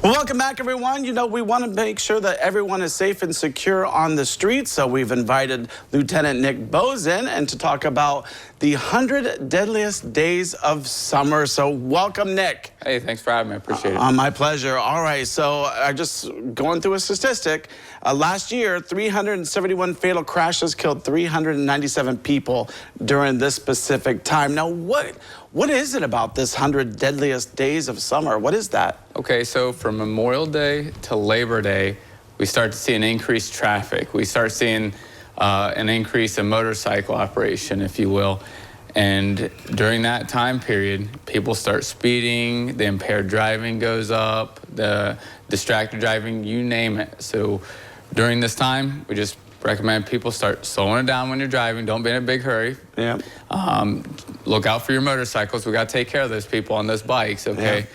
Well, welcome back, everyone. You know, we want to make sure that everyone is safe and secure on the streets, so we've invited Lieutenant Nick Boes in and to talk about the 100 Deadliest Days of Summer. So welcome, Nick. Hey, thanks for having me. I appreciate it. My pleasure. All right, so I just going through a statistic. Last year, 371 fatal crashes killed 397 people during this specific time. Now, what is it about this 100 Deadliest Days of Summer? What is that? Okay, so from Memorial Day to Labor Day, we start to see an increased traffic. We start seeing an increase in motorcycle operation, if you will. And during that time period, people start speeding, the impaired driving goes up, the distracted driving, you name it. So during this time, we just recommend people start slowing it down when you're driving. Don't be in a big hurry. Yeah. Look out for your motorcycles. We got to take care of those people on those bikes, okay? Yeah.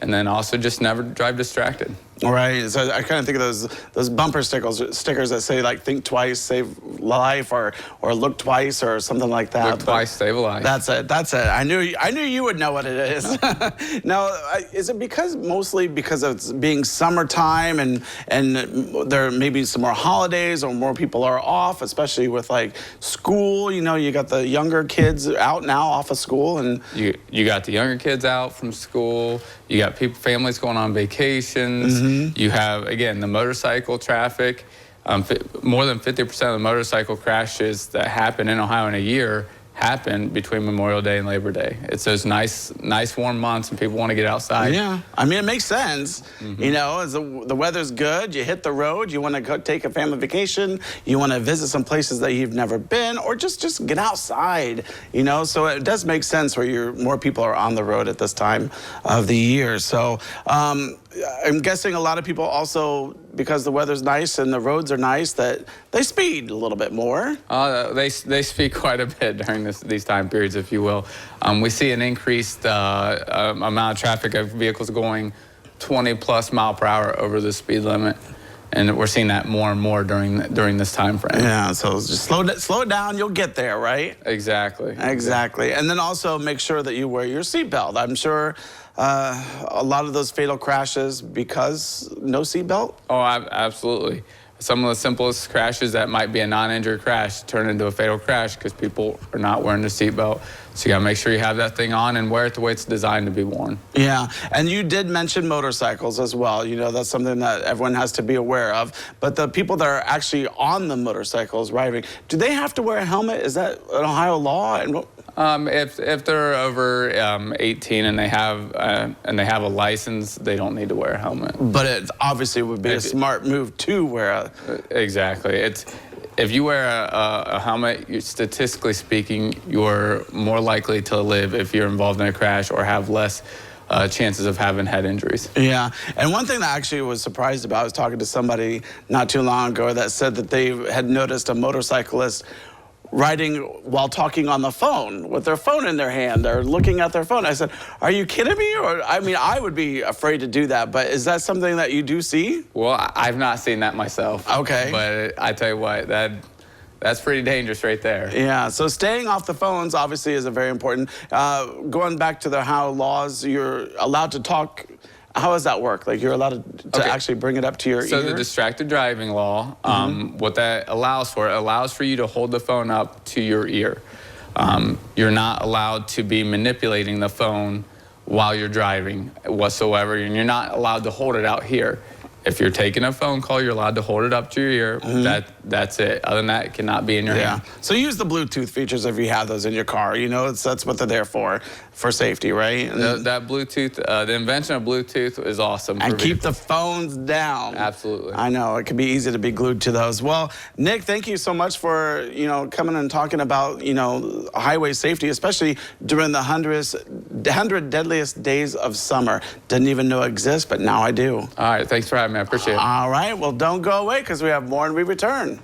And then also just never drive distracted. All right, so I kind of think of those bumper stickers that say like "Think twice, save life," or "Look twice," or something like that. Look twice, save a life. That's it. That's it. I knew you would know what it is. Now, is it mostly because of it being summertime and there may be some more holidays or more people are off, especially with like school? You know, you got the younger kids out now off of school, and you got the younger kids out from school. You got families going on vacations. Mm-hmm. You have, again, the motorcycle traffic. More than 50% of the motorcycle crashes that happen in Ohio in a year happen between Memorial Day and Labor Day. It's those nice warm months and people want to get outside. Yeah, I mean, it makes sense. Mm-hmm. You know, as the weather's good, you hit the road, you want to go take a family vacation, you want to visit some places that you've never been, or just get outside, you know? So it does make sense where more people are on the road at this time of the year. So I'm guessing a lot of people also, because the weather's nice and the roads are nice, that they speed a little bit more. They speed quite a bit during these time periods, if you will. We see an increased amount of traffic of vehicles going 20+ mile per hour over the speed limit. And we're seeing that more and more during this time frame. Yeah, so just slow it down, you'll get there, right? Exactly. Exactly. And then also make sure that you wear your seatbelt. I'm sure a lot of those fatal crashes because no seatbelt? Oh, absolutely. Some of the simplest crashes that might be a non-injury crash turn into a fatal crash because people are not wearing their seatbelt. So you gotta make sure you have that thing on and wear it the way it's designed to be worn. Yeah, and you did mention motorcycles as well. You know, that's something that everyone has to be aware of. But the people that are actually on the motorcycles riding, do they have to wear a helmet? Is that an Ohio law? And if they're over 18 and they have a license, they don't need to wear a helmet. But it obviously would be a smart move to wear a... Exactly. If you wear a helmet, statistically speaking, you're more likely to live if you're involved in a crash or have less chances of having head injuries. Yeah, and one thing that I actually was surprised about, I was talking to somebody not too long ago that said that they had noticed a motorcyclist riding while talking on the phone with their phone in their hand or looking at their phone. I said, are you kidding me? Or, I mean, I would be afraid to do that, but is that something that you do see? Well, I've not seen that myself. Okay. But I tell you what, that's pretty dangerous right there. Yeah, so staying off the phones obviously is a very important. Going back to the Ohio laws, you're allowed to talk. How does that work? Like you're allowed to actually bring it up to your ear? So the distracted driving law, what that allows for, it allows for you to hold the phone up to your ear. You're not allowed to be manipulating the phone while you're driving whatsoever, and you're not allowed to hold it out here. If you're taking a phone call, you're allowed to hold it up to your ear. That's it. Other than that, it cannot be in your hand. So use the Bluetooth features if you have those in your car. You know, that's what they're there for safety, right? That Bluetooth, the invention of Bluetooth is awesome. And keep the phones down. Absolutely. I know, it can be easy to be glued to those. Well, Nick, thank you so much for, coming and talking about, highway safety, especially during the 100 Deadliest Days of Summer. Didn't even know it exists, but now I do. All right, thanks for having me. I appreciate it. All right, well, don't go away because we have more when we return.